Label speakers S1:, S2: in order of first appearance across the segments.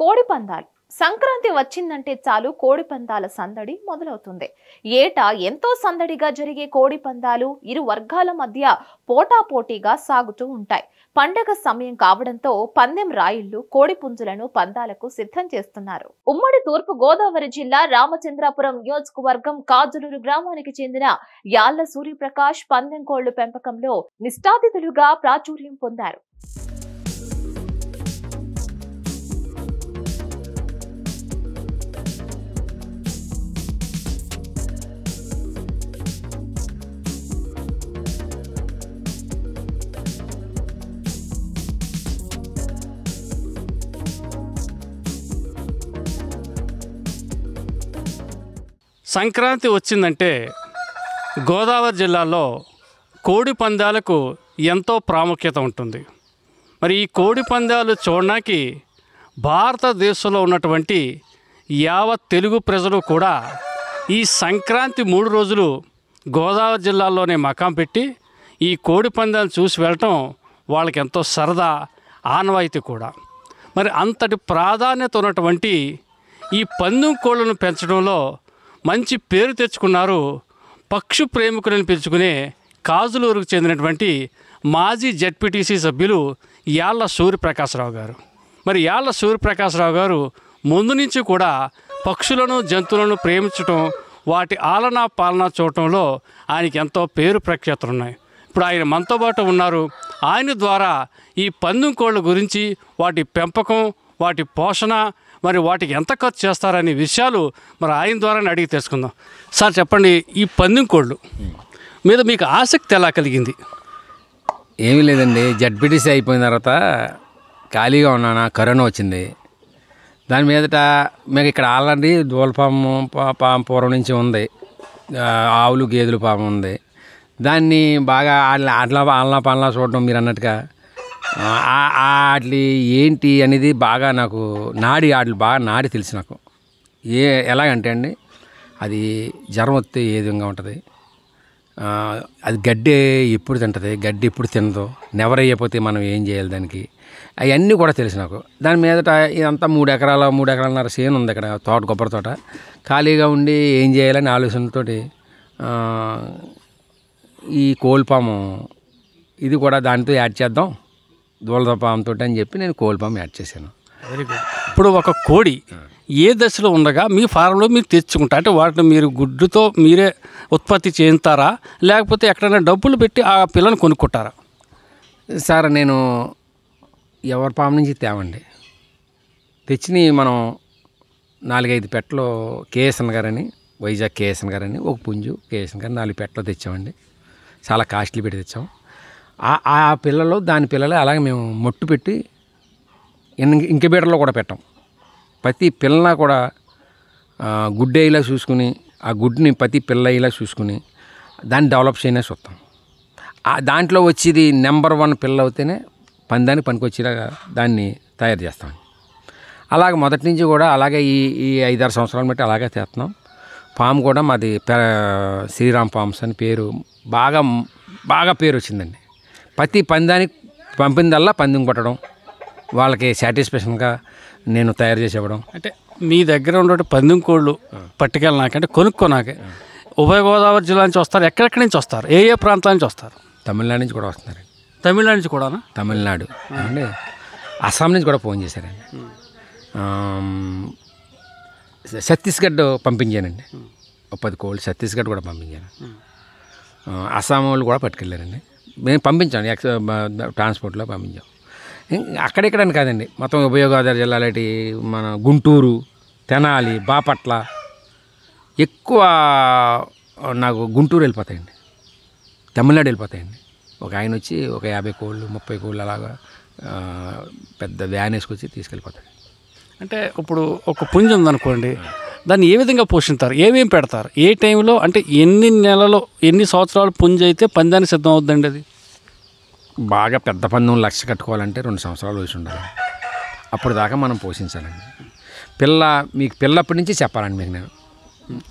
S1: కోడి పందాలు సంక్రాంతి వచ్చిందంటే చాలు కోడి పందాల సందడి మొదలవుతుంది. ఏటా ఎంతో సందడిగా జరిగే కోడి పందాలు ఇరు వర్గాల మధ్య పోటాపోటీగా సాగుతూ ఉంటాయి. పండగ సమయం కావడంతో పందెం రాయుళ్లు కోడి పుంజులను పందాలకు సిద్ధం చేస్తున్నారు. ఉమ్మడి తూర్పు గోదావరి జిల్లా రామచంద్రాపురం నియోజకవర్గం కాజులూరు గ్రామానికి చెందిన యాళ్ల సూర్యప్రకాష్ పందెం కోళ్లు పెంపకంలో నిష్ఠాతిథులుగా ప్రాచుర్యం పొందారు.
S2: సంక్రాంతి వచ్చిందంటే గోదావరి జిల్లాలో కోడి పందాలకు ఎంతో ప్రాముఖ్యత ఉంటుంది. మరి ఈ కోడి పందాలు చూడడానికి భారతదేశంలో ఉన్నటువంటి యావత్ తెలుగు ప్రజలు కూడా ఈ సంక్రాంతి 3 రోజులు గోదావరి జిల్లాలోనే మకాం పెట్టి ఈ కోడి పందాలు చూసి వెళ్ళటం వాళ్ళకి ఎంతో సరదా ఆనవాయితీ కూడా. మరి అంతటి ప్రాధాన్యత ఉన్నటువంటి ఈ పందెం కోళ్ళను పెంచడంలో మంచి పేరు తెచ్చుకున్నారు పక్షు ప్రేమికులను పిలుచుకునే కాజులూరుకు చెందినటువంటి మాజీ జెడ్పీటీసీ సభ్యులు యాళ్ల సూర్యప్రకాశరావు గారు. మరి యాళ్ల సూర్యప్రకాశరావు గారు ముందు నుంచి కూడా పక్షులను జంతువులను ప్రేమించడం, వాటి ఆలనా పాలన చూడటంలో ఆయనకి ఎంతో పేరు ప్రఖ్యాతులు ఉన్నాయి. ఇప్పుడు ఆయన మనతో పాటు ఉన్నారు. ఆయన ద్వారా ఈ పందెం కోళ్ళ గురించి, వాటి పెంపకం, వాటి పోషణ, మరి వాటికి ఎంత ఖర్చు చేస్తారనే విషయాలు మరి ఆయన ద్వారానే అడిగి తెలుసుకుందాం. సార్ చెప్పండి, ఈ పందెం కోళ్ళు మీద మీకు ఆసక్తి ఎలా కలిగింది?
S3: ఏమీ లేదండి, జడ్పీటీసీ అయిపోయిన తర్వాత ఖాళీగా ఉన్నాను, కరోనా వచ్చింది. దాని మీదట మీకు ఇక్కడ ఆల్రెడీ దూల పాము పూర్వం నుంచి ఉంది, ఆవులు గేదెలు పాము ఉంది. దాన్ని బాగా ఆలనా పాలనా చూడటం మీరు అన్నట్టుగా వాటి ఏంటి అనేది బాగా నాకు వాటిని బాగా నాడి తెలుసు నాకు. ఎలాగంటే అండి, అది జ్వరం వస్తే ఏ విధంగా ఉంటుంది, అది గడ్డి ఎప్పుడు తింటుంది, గడ్డి ఎప్పుడు తినదు, నెవరయ్యపోతే మనం ఏం చేయాలి దానికి, అవన్నీ కూడా తెలుసు నాకు. దాని మీదట ఇదంతా 3 ఎకరాలన్నర చేను ఉంది ఇక్కడ, తోట, కొబ్బరి తోట. ఖాళీగా ఉండి ఏం చేయాలని ఆలోచనతోటి ఈ కోల్పాము ఇది కూడా దానితో యాడ్ చేద్దాం, దూలపాముతో అని చెప్పి నేను కోల్పాము యాడ్ చేశాను.
S2: Very good. ఇప్పుడు ఒక కోడి ఏ దశలో ఉండగా మీ ఫారంలో మీరు తెచ్చుకుంటారు? అంటే వాటిని మీరు గుడ్డుతో మీరే ఉత్పత్తి చేస్తారా, లేకపోతే ఎక్కడైనా డబ్బులు పెట్టి ఆ పిల్లని కొనుక్కుంటారా?
S3: సార్, నేను ఎవరి పాము నుంచి తేవండి, తెచ్చిని మనం 4-5 పెట్టలు కేఎస్ఎన్ గారని, వైజాగ్ కేఎస్ఎన్ గారని, ఒక పుంజు కేఎస్ఎన్ గారు 4 పెట్టలు తెచ్చామండి. చాలా కాస్ట్లీ పెట్టి తెచ్చాం. ఆ పిల్లలు, దాని పిల్లలు అలాగే మేము మొట్టు పెట్టి ఇంక్యుబేటర్లో కూడా పెట్టాం. ప్రతి పిల్లన కూడా గుడ్డే ఇలా చూసుకుని, ఆ గుడ్ని ప్రతి పిల్ల ఇలా చూసుకుని దాన్ని డెవలప్ చేయనే చూస్తాం. దాంట్లో వచ్చేది నెంబర్ 1 పిల్ల అవుతేనే పందానికి పనికొచ్చేలాగా దాన్ని తయారు చేస్తాం. అలాగే మొదటి నుంచి కూడా అలాగే ఈ 5-6 సంవత్సరాలు బట్టి అలాగే చేస్తున్నాం. పాము కూడా మాది శ్రీరామ్ ఫార్మ్స్ అని పేరు బాగా పేరు వచ్చిందండి. ప్రతి పందానికి పంపిందల్లా పందెం కొట్టడం, వాళ్ళకి సాటిస్ఫాక్షన్గా నేను తయారు చేసి ఇవ్వడం.
S2: అంటే మీ దగ్గర ఉండే పందెం కోళ్ళు పట్టుకెళ్ళినాకంటే కొనుక్కోనాకే ఉభయ గోదావరి జిల్లా నుంచి వస్తారు, ఎక్కడెక్కడి నుంచి వస్తారు, ఏ ప్రాంతాల నుంచి వస్తారు?
S3: తమిళనాడు నుంచి కూడా వస్తున్నారు.
S2: తమిళనాడు నుంచి కూడా?
S3: తమిళనాడు అండి, అస్సాం నుంచి కూడా ఫోన్ చేశారండి. ఛత్తీస్గఢ్ పంపించానండి, 10 కోళ్ళు ఛత్తీస్గఢ్ కూడా పంపించాను. అస్సాం వాళ్ళు కూడా పట్టుకెళ్ళారండి, మేము పంపించాను, ట్రాన్స్పోర్ట్లో పంపించాం. అక్కడెక్కడని కాదండి, మొత్తం ఉభయ గోదావరి జిల్లాలటి మన గుంటూరు, తెనాలి, బాపట్ల, ఎక్కువ నాకు గుంటూరు వెళ్ళిపోతాయండి, తమిళనాడు వెళ్ళిపోతాయండి. ఒక ఆయన వచ్చి ఒక 50 కోళ్ళు 30 కోళ్ళు అలాగా పెద్ద వ్యాన్ వేసుకొచ్చి తీసుకెళ్ళిపోతాడు.
S2: అంటే ఇప్పుడు ఒక పుంజు ఉందనుకోండి, దాన్ని ఏ విధంగా పోషిస్తారు, ఏమేమి పెడతారు, ఏ టైంలో, అంటే ఎన్ని నెలలో ఎన్ని సంవత్సరాలు పుంజు అయితే పందానికి సిద్ధం అవుతుందండి? అది
S3: బాగా పెద్ద పందెం 1,00,000 కట్టుకోవాలంటే 2 సంవత్సరాలు వయసు ఉండాలి. అప్పుడు దాకా మనం పోషించాలండి. మీకు పిల్లప్పటి నుంచి చెప్పాలండి మీకు నేను.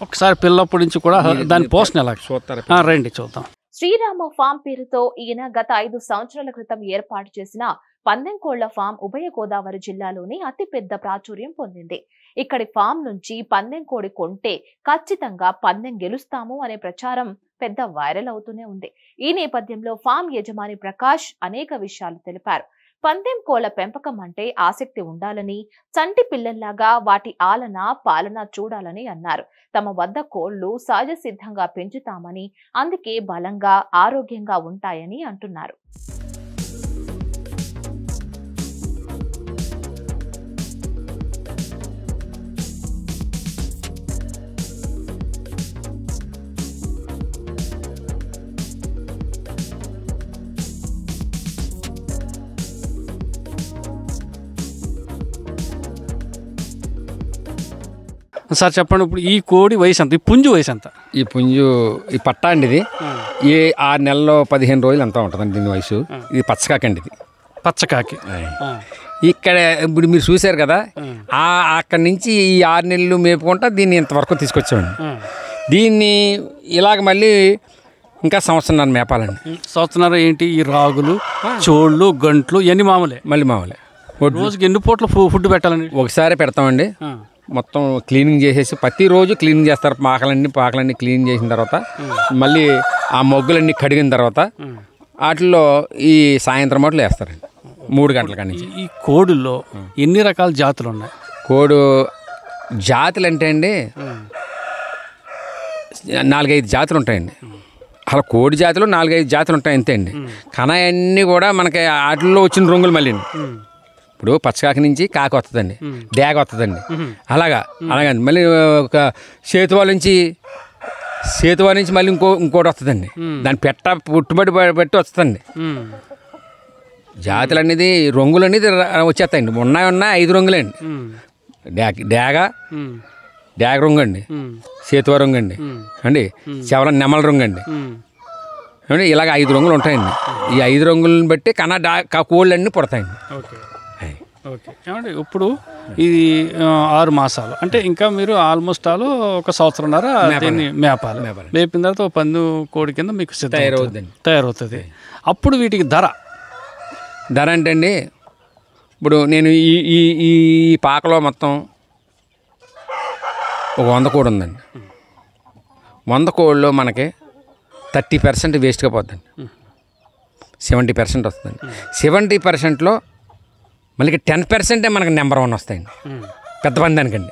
S2: ఒకసారి పిల్లప్పటి నుంచి కూడా దాని పోషణ ఎలా చూస్తారు, రండి చూద్దాం.
S1: శ్రీరామ ఫామ్ పేరుతో ఈయన గత 5 సంవత్సరాల క్రితం ఏర్పాటు చేసిన పందెం కోళ్ల ఫామ్ ఉభయ గోదావరి జిల్లాలోని అతిపెద్ద ప్రాచుర్యం పొందింది. ఇక్కడి ఫామ్ నుంచి పందెం కోడి కొంటే ఖచ్చితంగా పందెం గెలుస్తాము అనే ప్రచారం పెద్ద వైరల్ అవుతూనే ఉంది. ఈ నేపథ్యంలో ఫామ్ యజమాని ప్రకాష్ అనేక విషయాలు తెలిపారు. పందెం కోళ్ల పెంపకం అంటే ఆసక్తి ఉండాలని, చంటి పిల్లల్లాగా వాటి ఆలన పాలన చూడాలని అన్నారు. తమ వద్ద కోళ్లు సహజ సిద్ధంగా పెంచుతామని, అందుకే బలంగా ఆరోగ్యంగా ఉంటాయని అంటున్నారు.
S2: సార్ చెప్పండి, ఇప్పుడు ఈ కోడి వయసు ఎంత, ఈ పుంజు వయసు ఎంత?
S3: ఈ పుంజు ఈ పట్టా అండి ఇది 6 నెలల్లో 15 రోజులు అంతా ఉంటుందండి దీని వయసు. ఇది పచ్చకాకండి, ఇది
S2: పచ్చకాకి.
S3: ఇక్కడ ఇప్పుడు మీరు చూశారు కదా, అక్కడి నుంచి ఈ 6 నెలలు మేపుకుంటా దీన్ని ఇంతవరకు తీసుకొచ్చామండి. దీన్ని ఇలాగ మళ్ళీ ఇంకా సంవత్సరం మేపాలండి.
S2: సంవత్సరం ఏంటి? ఈ రాగులు, చోళ్ళు, గంట్లు ఇవన్నీ మామూలే.
S3: మళ్ళీ మామూలే.
S2: రోజుకి ఎన్ని పూట్ల ఫుడ్ పెట్టాలండి?
S3: ఒకసారి పెడతామండి. మొత్తం క్లీనింగ్ చేసేసి ప్రతిరోజు క్లీనింగ్ చేస్తారు. పాకలన్నీ క్లీన్ చేసిన తర్వాత మళ్ళీ ఆ మొగ్గులన్నీ కడిగిన తర్వాత వాటిల్లో ఈ సాయంత్రం మాటలు వేస్తారండి 3 గంటల కాడి నుంచి.
S2: ఈ కోడుల్లో ఎన్ని రకాల జాతులు ఉన్నాయి?
S3: కోడు జాతులు అంటే అండి 4-5 జాతులు ఉంటాయండి. అలా కోడి జాతులు 4-5 జాతులు ఉంటాయి అంతే అండి. కణాయన్నీ కూడా మనకి వాటిల్లో వచ్చిన రంగులు మళ్ళీ ఇప్పుడు పచ్చకాకి నుంచి కాకి వస్తుందండి, డేగ వస్తుందండి, అలాగండి. మళ్ళీ ఒక సేతువా నుంచి మళ్ళీ ఇంకోటి వస్తుందండి. దాని పుట్టుబడి బట్టి వస్తుందండి. జాతులు అనేది రంగులు అనేది వచ్చేస్తాయండి. ఉన్నాయి 5 రంగులే అండి. డేగ రంగు అండి, సేతువా రంగు అండి అండి, చెవల నెమల రంగు అండి అండి, ఇలాగ 5 రంగులు ఉంటాయండి. ఈ 5 రంగులను బట్టి కోళ్ళు అన్నీ పుడతాయండి.
S2: ఓకే ఏమండి, ఇప్పుడు ఇది 6 మాసాలు అంటే ఇంకా మీరు ఆల్మోస్ట్ ఒక సంవత్సరంన్నర దీన్ని మేపాలి. మేపిన తర్వాత ఒక పందు కోడి కింద మీకు తయారవుతుంది. అప్పుడు వీటికి ధర
S3: అంటే అండి, ఇప్పుడు నేను ఈ పాకలో మొత్తం ఒక 100 కోడి ఉందండి. 100 కోడిలో మనకి 30% వేస్ట్గా పోతుందండి. 70% వస్తుందండి. 70%లో మళ్ళీ 10% మనకి నెంబర్ 1 వస్తాయండి. పెద్ద పందానికండి,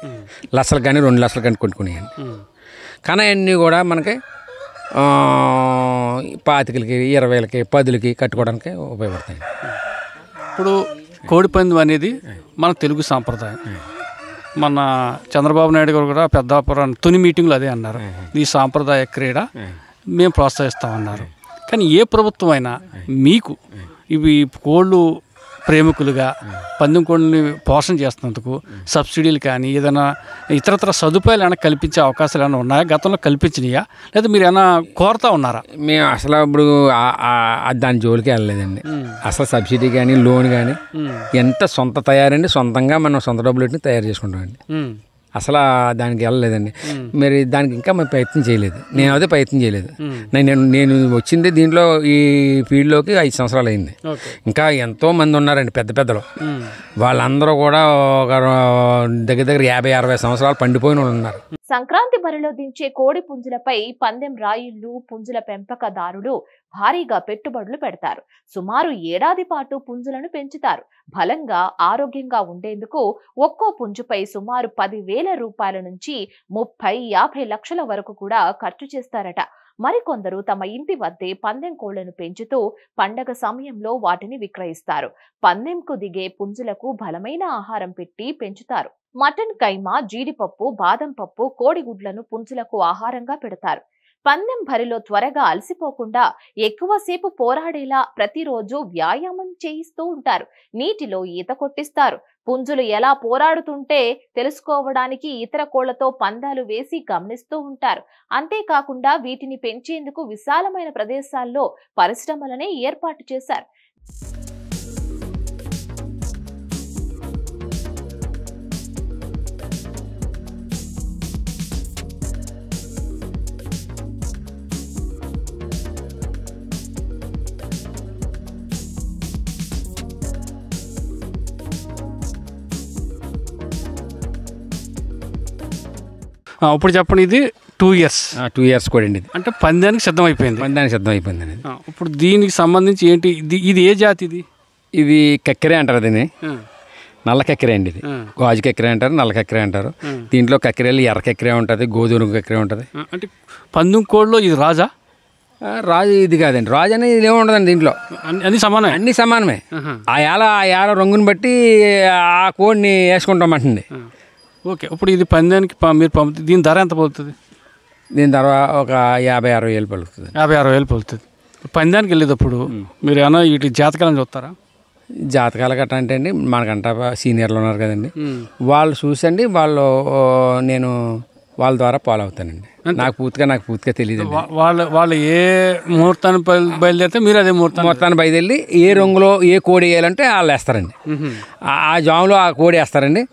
S3: లక్షలు కానీ 2 లక్షలు కానీ కొట్టుకునేయండి. కానీ అన్నీ కూడా మనకి 25,000కి 20,000కి 10,000కి కట్టుకోవడానికి ఉపయోగపడతాయండి.
S2: ఇప్పుడు కోడిపందెం అనేది మన తెలుగు సాంప్రదాయం. మన చంద్రబాబు నాయుడు గారు కూడా పెద్దాపురం తొలి మీటింగ్లో అదే అన్నారు, ఈ సాంప్రదాయ క్రీడ మేము ప్రోత్సహిస్తామన్నారు. కానీ ఏ ప్రభుత్వం అయినా మీకు ఇవి కోళ్ళు ప్రేమికులుగా పందెం కోళ్ళని పోషణ చేస్తున్నందుకు సబ్సిడీలు కానీ ఏదైనా ఇతరత్ర సదుపాయాలు ఏమైనా కల్పించే అవకాశాలు ఏమైనా ఉన్నాయా? గతంలో కల్పించినాయా లేదా మీరు ఏమైనా కోరుతా ఉన్నారా?
S3: మేము అసలు ఇప్పుడు దాని జోలికి వెళ్ళలేదండి. అసలు సబ్సిడీ కానీ లోన్ కానీ ఎంత సొంత తయారండి, సొంతంగా మనం సొంత డబ్బులు పెట్టి తయారు చేసుకుంటామండి. అసలు దానికి వెళ్ళలేదండి. మరి దానికి ఇంకా మేము ప్రయత్నం చేయలేదు. నేను అదే ప్రయత్నం చేయలేదు. నేను వచ్చింది దీంట్లో ఈ ఫీల్డ్లోకి 5 సంవత్సరాలు అయింది. ఇంకా ఎంతో మంది ఉన్నారండి పెద్దలు. వాళ్ళందరూ కూడా ఒక దగ్గర 50-60 సంవత్సరాలు పండిపోయిన వాళ్ళు ఉన్నారు.
S1: సంక్రాంతి బరిలో దించే కోడి పుంజులపై పందెం రాయిళ్లు, పుంజుల పెంపకదారులు భారీగా పెట్టుబడులు పెడతారు. సుమారు 1 ఏడాది పాటు పుంజులను పెంచుతారు. బలంగా ఆరోగ్యంగా ఉండేందుకు ఒక్కో పుంజుపై సుమారు 10,000 రూపాయల నుంచి 30-50 లక్షల వరకు కూడా ఖర్చు చేస్తారట. మరికొందరు తమ ఇంటి వద్దే పందెం కోళ్లను పెంచుతూ పండగ సమయంలో వాటిని విక్రయిస్తారు. పందెంకు దిగే పుంజులకు బలమైన ఆహారం పెట్టి పెంచుతారు. మటన్ కైమా, జీడిపప్పు, బాదం పప్పు, కోడిగుడ్లను పుంజులకు ఆహారంగా పెడతారు. పందెం బరిలో త్వరగా అలసిపోకుండా ఎక్కువసేపు పోరాడేలా ప్రతిరోజు వ్యాయామం చేయిస్తూ ఉంటారు. నీటిలో ఈత కొట్టిస్తారు. పుంజులు ఎలా పోరాడుతుంటే తెలుసుకోవడానికి ఇతర కోళ్లతో పందాలు వేసి గమనిస్తూ ఉంటారు. అంతేకాకుండా వీటిని పెంచేందుకు విశాలమైన ప్రదేశాల్లో పరిశ్రమలనే ఏర్పాటు చేశారు.
S2: ఇప్పుడు చెప్పండి, ఇది 2 years
S3: 2 years కోడి అండి. ఇది
S2: అంటే పందానికి సిద్ధం అయిపోయింది.
S3: పందానికి సిద్ధం అయిపోయిందండి.
S2: ఇప్పుడు దీనికి సంబంధించి ఏంటి, ఇది ఏ జాతి ఇది?
S3: ఇది కక్కెరే అంటారు దీన్ని, నల్ల కక్కెరే అండి. ఇది గాజు కక్కెరే అంటారు, నల్ల కక్కెరే అంటారు. దీంట్లో కక్కెరేలు ఎర్ర కక్కెరే ఉంటుంది, గోధుమ కక్కెరే ఉంటుంది.
S2: అంటే పందెం కోడిలో ఇది రాజా?
S3: రాజు ఇది కాదండి, రాజు అనేది ఇది ఏమి ఉండదండి దీంట్లో.
S2: అన్ని సమానమే,
S3: అన్ని సమానమే. ఆ ఏళ రంగుని బట్టి ఆ కోడిని వేసుకుంటామంటండి.
S2: ఓకే, ఇప్పుడు ఇది పందానికి మీరు దీని ధర ఎంత పలుకుతుంది?
S3: దీని తర్వాత ఒక 50-60 వేలు పలుకుతుంది.
S2: 50-60 వేలు పలుకుతుంది. పందానికి వెళ్ళేటప్పుడు మీరు ఏమైనా వీటి జాతకాలను చూస్తారా?
S3: జాతకాలు గట్రా అంటే అండి, మనకంట సీనియర్లు ఉన్నారు కదండి, వాళ్ళు చూసండి, నేను వాళ్ళ ద్వారా ఫాలో అవుతానండి. నాకు పూర్తిగా తెలియదు.
S2: వాళ్ళు ఏ ముహూర్తాన్ని బయలుదేరితే మీరు అదే
S3: ముహూర్తాన్ని బయలుదేరి ఏ రంగులో ఏ కోడి వేయాలంటే వాళ్ళు వేస్తారండి. ఆ జాములో ఆ కోడి వేస్తారండి,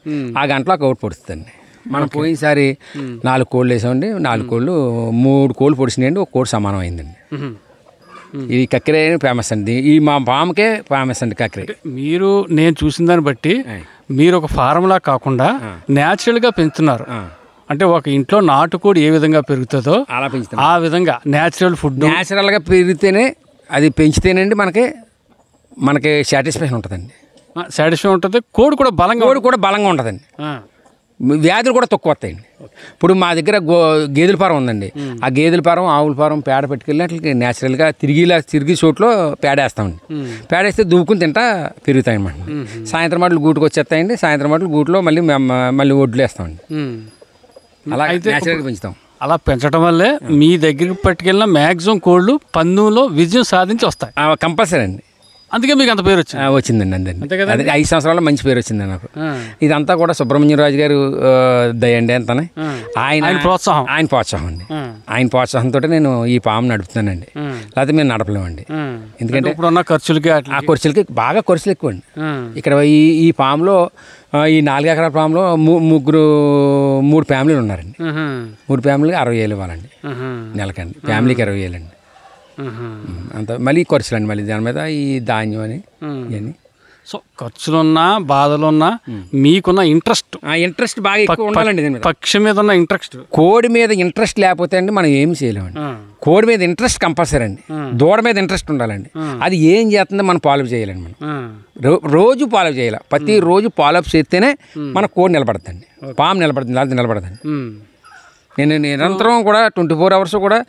S3: ఆ గంటలో ఆ కోడి పొడుస్తుందండి. మనం పోయినసారి 4 కోళ్ళు వేసామండి. 4 కోళ్ళు 3 కోళ్ళు పొడిచినాయండి, 1 కోడి సమానం అయిందండి. ఈ కక్కెరే ఫేమస్ అండి, ఈ మా పాముకే ఫేమస్ అండి కక్కెరే.
S2: నేను చూసిన దాన్ని బట్టి మీరు ఒక ఫార్ములా కాకుండా న్యాచురల్గా పెంచుతున్నారు. అంటే ఒక ఇంట్లో నాటుకోడి ఏ విధంగా పెరుగుతుందో
S3: అలా పెంచుతాం,
S2: ఆ విధంగా న్యాచురల్ ఫుడ్
S3: న్యాచురల్గా పెరిగితేనే, అది పెంచితేనండి మనకి సాటిస్ఫాక్షన్ ఉంటుందండి.
S2: సాటిస్ఫై ఉంటుంది. కోడి కూడా బలంగా
S3: ఉంటుందండి. వ్యాధులు కూడా తక్కువ వస్తాయండి. ఇప్పుడు మా దగ్గర గేదెల ఫారం ఉందండి. ఆ గేదెల ఫారం, ఆవుల ఫారం పేడ పెట్టుకెళ్ళి అట్లకి న్యాచురల్గా తిరిగి చోట్లో పేడ వేస్తామండి. పేడ వేస్తే దువ్వుకుని తింటా పెరుగుతాయన్నమాట. సాయంత్రం మాటలు గూటుకు వచ్చేస్తాయండి. సాయంత్రం మాటలు గూట్లో మళ్ళీ ఒడ్లు వేస్తామండి. అలా న్యాచురల్గా పెంచుతాం.
S2: అలా పెంచడం వల్లే మీ దగ్గరికి పట్టుకెళ్ళిన మ్యాక్సిమం కోళ్ళు పందెంలో విజయం సాధించి వస్తాయి.
S3: కంపల్సరీ అండి.
S2: అందుకే మీకు అంత పేరు
S3: వచ్చిందండి. అంతే 5 సంవత్సరాల్లో మంచి పేరు వచ్చింది నాకు. ఇదంతా కూడా సుబ్రహ్మణ్యం రాజు గారు దయండి అంతానే. ఆయన ప్రోత్సాహం అండి. ఆయన ప్రోత్సాహంతో నేను ఈ పాము నడుపుతానండి. లేకపోతే మేము నడపలేమండి. ఎందుకంటే
S2: ఇప్పుడున్న
S3: ఆ ఖర్చులకి బాగా ఖర్చులు ఎక్కువ అండి. ఇక్కడ ఈ పాములో, ఈ 4 ఎకరాల పాములో 3 ఫ్యామిలీలు ఉన్నారండి. 3 ఫ్యామిలీకి 60 వేలు ఇవ్వాలండి నెలకండి. ఫ్యామిలీకి 20 వేలు అండి. అంత మళ్ళీ ఖర్చులు అండి. మళ్ళీ దాని మీద ఈ ధాన్యం అని ఇవన్నీ.
S2: సో ఖర్చులున్నా బాధలున్నా మీకున్న ఇంట్రెస్ట్
S3: బాగా ఎక్కువ ఉండాలండి.
S2: పక్షి మీద ఉన్న ఇంట్రెస్ట్,
S3: కోడి మీద ఇంట్రెస్ట్ లేకపోతే అండి మనం ఏమి చేయలేమండి. కోడి మీద ఇంట్రెస్ట్ కంపల్సరీ అండి. దూడ మీద ఇంట్రెస్ట్ ఉండాలండి. అది ఏం చేస్తుందో మనం ఫాలో చేయాలండి. మనం రోజు ఫాలో చేయాలి. ప్రతి రోజు ఫాలో చేస్తేనే మన కోడి నిలబడుతుంది, పాము నిలబడుతుంది, లేకపోతే నిలబడదండి. నేను నిరంతరం కూడా 24 hours కూడా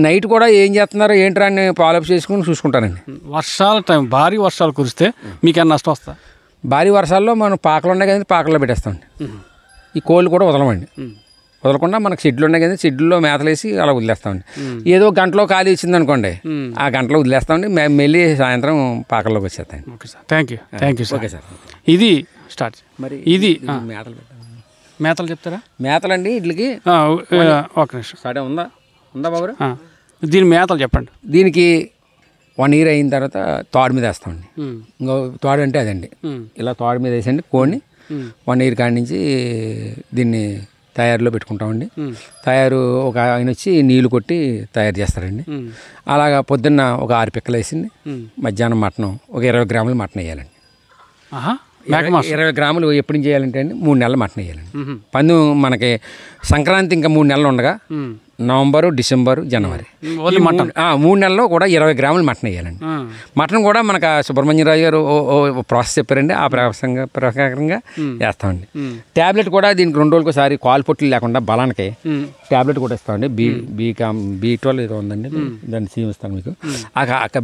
S3: నైట్ కూడా ఏం చేస్తున్నారో ఏంట్రా అని ఫాలోఅప్ చేసుకుని చూసుకుంటానండి.
S2: వర్షాల టైం, భారీ వర్షాలు కురిస్తే మీకేమైనా నష్టం వస్తా?
S3: భారీ వర్షాల్లో మనం పాకలు ఉన్నాయి కదండి, పాకల్లో పెట్టేస్తామండి. ఈ కోళ్ళు కూడా వదలమండి. వదలకుండా మనకు షెడ్లు ఉన్నాయి కదండి, షెడ్లో మేతలేసి అలా వదిలేస్తామండి. ఏదో గంటలో ఖాళీ ఇచ్చింది అనుకోండి, ఆ గంటలో వదిలేస్తామండి. మేము మళ్ళీ సాయంత్రం పాకల్లోకి వచ్చేస్తామండి.
S2: Okay sir, thank you sir.
S3: Okay sir,
S2: ఇది స్టార్ట్.
S3: మరి
S2: ఇది
S3: మేతలు
S2: చెప్తారా?
S3: మేతలండి వీటికి
S2: ఒక నిమిషం.
S3: స్టార్ట్ ఉందా బాబు?
S2: దీని మేతలు చెప్పండి.
S3: దీనికి 1 year అయిన తర్వాత తోడు మీద వేస్తామండి. ఇంకో తోడు అంటే అదండి, ఇలా తోడు మీద వేసండి కోడిని 1 year కాడి నుంచి దీన్ని తయారులో పెట్టుకుంటామండి. తయారు ఒక ఆయన వచ్చి నీళ్లు కొట్టి తయారు చేస్తారండి. అలాగా పొద్దున్న ఒక 6 పిక్కలు వేసింది, మధ్యాహ్నం మటనం ఒక 20 grams మటన్ వేయాలండి. 20 grams ఎప్పుడు చేయాలంటే అండి 3 నెలలు మటన్ వేయాలండి. పందెం మనకి సంక్రాంతి ఇంకా 3 నెలలు ఉండగా నవంబరు, డిసెంబరు, జనవరి 3 నెలల్లో కూడా 20 grams మటన్ వేయాలండి. మటన్ కూడా మనకు సుబ్రహ్మణ్యం రాజు గారు ప్రాసెస్ చెప్పారండి. ఆ ప్రకారంగా వేస్తామండి. ట్యాబ్లెట్ కూడా దీనికి 2 రోజులకు ఒకసారి కాలు పొట్లు లేకుండా బలానికి ట్యాబ్లెట్ కూడా ఇస్తామండి. B12 ఏదో ఉందండి, దాన్ని సీమిస్తాను మీకు.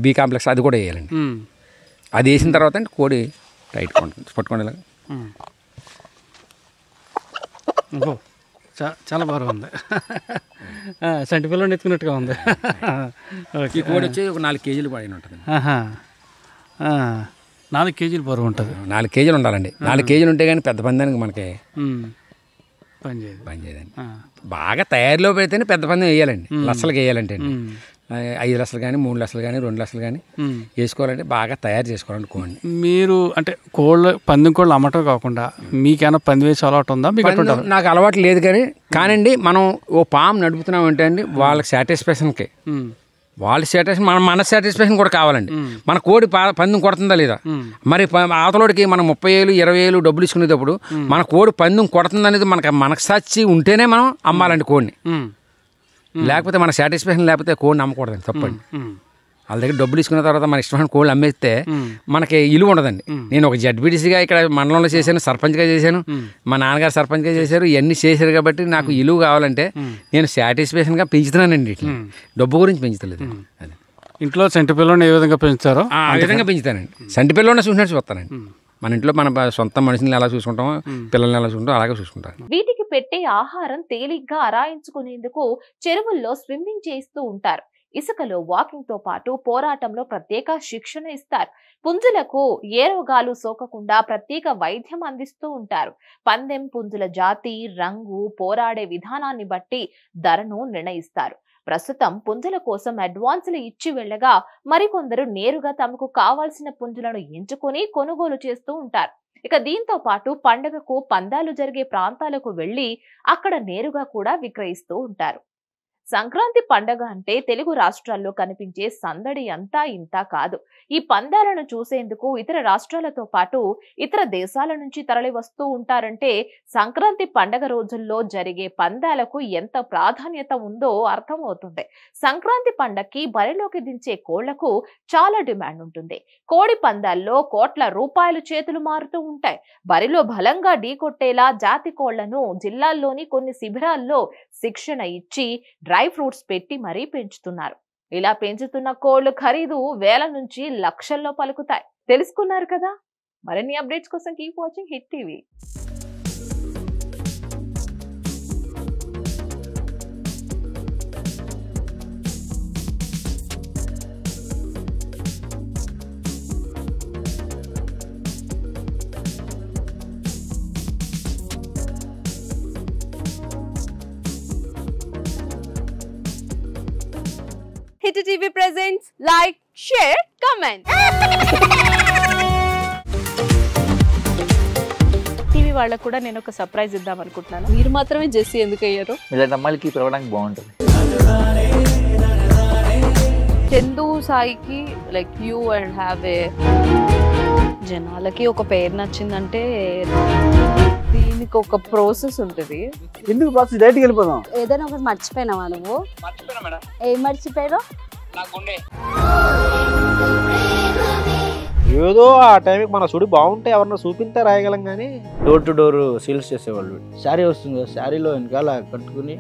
S3: B కాంప్లెక్స్ అది కూడా వేయాలండి. అది వేసిన తర్వాత అండి కోడి టైట్ పట్టుకోండి.
S2: చాలా బాగా ఉంది, సంటి పిల్లలు ఎత్తుకున్నట్టుగా ఉంది.
S3: ఈ కోడి వచ్చి ఒక 4 kgs పైన ఉంటుంది.
S2: 4 kgs బరువు ఉంటుంది.
S3: 4 kgs ఉండాలండి. 4 kgs ఉంటే కానీ పెద్ద పందానికి మనకి
S2: పని
S3: చేయదండి. బాగా తయారీలో పెడితేనే పెద్ద పందెం వేయాలండి. లక్షలకు వేయాలంటే 5 లక్షలు కానీ 3 లక్షలు కానీ 2 లక్షలు కానీ వేసుకోవాలంటే బాగా తయారు చేసుకోవాలండి కోడిని.
S2: మీరు అంటే పందెం కోళ్ళు అమ్మటం కాకుండా మీకేమైనా పంది వేసి అలవాటు ఉందా?
S3: నాకు అలవాటు లేదు కానీ మనం ఓ పాము నడుపుతున్నామంటే అండి వాళ్ళకి సాటిస్ఫాక్షన్కి వాళ్ళ సాటిస్ఫాక్షన్ మన సాటిస్ఫాక్షన్ కూడా కావాలండి. మన కోడి పందెం కొడుతుందా లేదా, మరి అవతలోడికి మనం 30,000 20,000 డబ్బులు ఇచ్చుకునేటప్పుడు మన కోడి పందెం కొడుతుంది అనేది మనకు సాక్షి ఉంటేనే మనం అమ్మాలండి కోడిని. లేకపోతే మన సాటిస్ఫాక్షన్ లేకపోతే కోడిని అమ్మకూడదండి, తప్పండి. వాళ్ళ దగ్గర డబ్బులు ఇచ్చుకున్న తర్వాత మన ఇష్టమైన కోళ్ళు అమ్మేస్తే మనకి ఇలువ ఉండదండి. నేను ఒక జడ్బీటీసీగా ఇక్కడ మండలంలో చేశాను, సర్పంచ్గా చేశాను, మా నాన్నగారు సర్పంచ్గా చేశారు, ఇవన్నీ చేశారు కాబట్టి నాకు ఇలువ కావాలంటే నేను సాటిస్ఫాక్షన్గా పెంచుతున్నానండి. డబ్బు గురించి పెంచుతలేదు. అది
S2: ఇంట్లో చంటి పిల్లని ఏ విధంగా పెంచుతారో
S3: ఆ విధంగా పెంచుతానండి. చంటి పిల్లని చూసినట్టు చూస్తానండి. మన ఇంట్లో మన సొంత మనుషుల్ని ఎలా చూసుకుంటామో పిల్లల్ని ఎలా చూసుకుంటామో అలాగే చూసుకుంటాను.
S1: వీటికి పెట్టే ఆహారం తేలిగ్గా అరాయించుకునేందుకు చెరువుల్లో స్విమ్మింగ్ చేస్తూ ఉంటారు. ఇసుకలో వాకింగ్ తో పాటు పోరాటంలో ప్రత్యేక శిక్షణ ఇస్తారు. పుంజులకు ఏ రోగాలు సోకకుండా ప్రత్యేక వైద్యం అందిస్తూ ఉంటారు. పందెం పుంజుల జాతి, రంగు, పోరాడే విధానాన్ని బట్టి ధరను నిర్ణయిస్తారు. ప్రస్తుతం పుంజుల కోసం అడ్వాన్సులు ఇచ్చి వెళ్లగా మరికొందరు నేరుగా తమకు కావాల్సిన పుంజులను ఎంచుకొని కొనుగోలు చేస్తూ ఉంటారు. ఇక దీంతో పాటు పండగకు పందాలు జరిగే ప్రాంతాలకు వెళ్లి అక్కడ నేరుగా కూడా విక్రయిస్తూ ఉంటారు. సంక్రాంతి పండగ అంటే తెలుగు రాష్ట్రాల్లో కనిపించే సందడి అంతా ఇంతా కాదు. ఈ పందాలను చూసేందుకు ఇతర రాష్ట్రాలతో పాటు ఇతర దేశాల నుంచి తరలి వస్తూ ఉంటారంటే సంక్రాంతి పండగ రోజుల్లో జరిగే పందాలకు ఎంత ప్రాధాన్యత ఉందో అర్థమవుతుంది. సంక్రాంతి పండగకి బరిలోకి దించే కోళ్లకు చాలా డిమాండ్ ఉంటుంది. కోడి పందాల్లో కోట్ల రూపాయలు చేతులు మారుతూ ఉంటాయి. బరిలో బలంగా ఢీకొట్టేలా జాతి కోళ్లను జిల్లాల్లోని కొన్ని శిబిరాల్లో శిక్షణ ఇచ్చి డ్రై ఫ్రూట్స్ పెట్టి మరీ పెంచుతున్నారు. ఇలా పెంచుతున్న కోళ్లు ఖరీదు వేల నుంచి లక్షల్లో పలుకుతాయి. తెలుసుకున్నారు కదా? మరిన్ని అప్డేట్స్ కోసం keep watching hit TV.
S4: Hit TV presents like, share, comment. TV వాళ్ళకు కూడా నేను ఒక సర్ప్రైజ్ ఇద్దాం అనుకుంటున్నాను. మీరు మాత్రమే జెస్సీ ఎందుకు అయ్యారు?
S5: ఇలాంటి అమ్మాయిలకి పిలవడానికి బాగుంటుంది.
S4: చందు సాయికి like you and have a జనాలకి ఒక పేరు నచ్చిందంటే దీనికి ఒక ప్రాసెస్ ఉంటుంది.
S6: ఎందుకు బాక్స్ డైరెక్ట్‌గా వెళ్ళిపోదాం.
S7: ఏదైనా ఒకటి మర్చిపోయినావా నువ్వు?
S5: మర్చిపోయినా మేడం.
S7: ఏం మర్చిపోయావు?
S5: నా గుండె.
S6: ఏదో ఆ టైంకి మన సుడి బాగుంటే ఎవరన్నా చూపిస్తే రాయగలం కానీ డోర్ టు డోర్ సేల్స్ చేసేవాళ్ళు. శారీ వస్తుంది, శారీలో వెనకాల కట్టుకుని